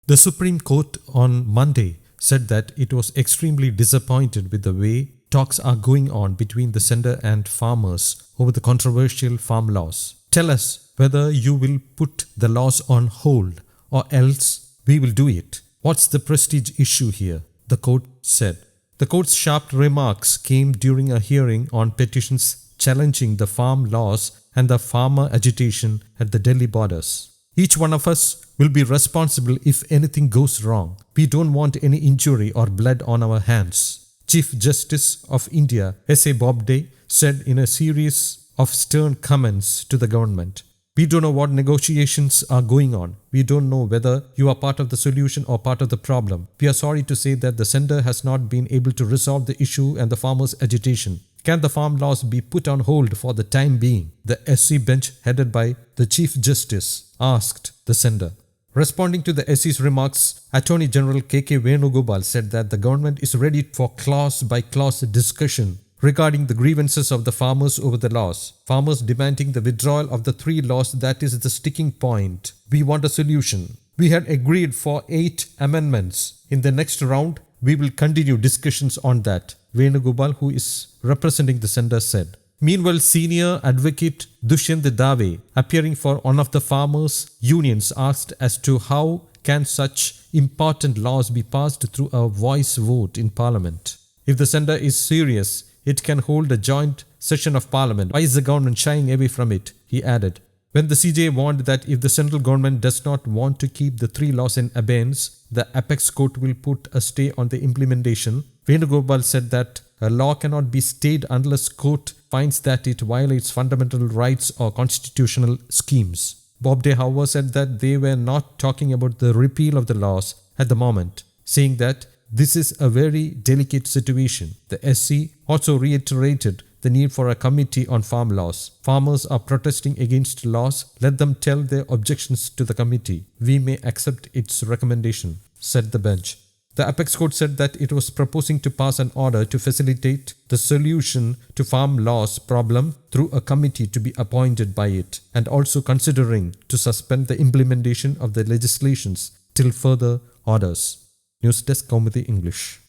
The Supreme Court on Monday said that it was extremely disappointed with the way talks are going on between the centre and farmers over the controversial farm laws. Tell us whether you will put the laws on hold or else we will do it. What's the prestige issue here? The court said. The court's sharp remarks came during a hearing on petitions challenging the farm laws and the farmer agitation at the Delhi borders. Each one of us will be responsible if anything goes wrong. We don't want any injury or blood on our hands, Chief Justice of India S.A. Bobde said in a series of stern comments to the government. We don't know what negotiations are going on. We don't know whether you are part of the solution or part of the problem. We are sorry to say that the centre has not been able to resolve the issue and the farmers' agitation. Can the farm laws be put on hold for the time being? The SC bench headed by the Chief Justice asked the centre. Responding to the SC's remarks, Attorney General K.K. Venugopal said that the government is ready for clause-by-clause discussion regarding the grievances of the farmers over the laws. Farmers demanding the withdrawal of the 3 laws, that is the sticking point. We want a solution. We had agreed for 8 amendments. In the next round, we will continue discussions on that, Venugopal, who is representing the centre, said. Meanwhile, senior advocate Dushyant Dave, appearing for one of the farmers' unions, asked as to how can such important laws be passed through a voice vote in Parliament. If the centre is serious, it can hold a joint session of Parliament. Why is the government shying away from it? He added. When the CJ warned that if the central government does not want to keep the 3 laws in abeyance, the apex court will put a stay on the implementation, Venugopal said that a law cannot be stayed unless court finds that it violates fundamental rights or constitutional schemes. Bobde, however, said that they were not talking about the repeal of the laws at the moment, saying that this is a very delicate situation. The SC also reiterated the need for a committee on farm laws. Farmers are protesting against laws. Let them tell their objections to the committee. We may accept its recommendation, said the bench. The apex court said that it was proposing to pass an order to facilitate the solution to farm laws problem through a committee to be appointed by it, and also considering to suspend the implementation of the legislations till further orders. News Desk, Kaumudy English.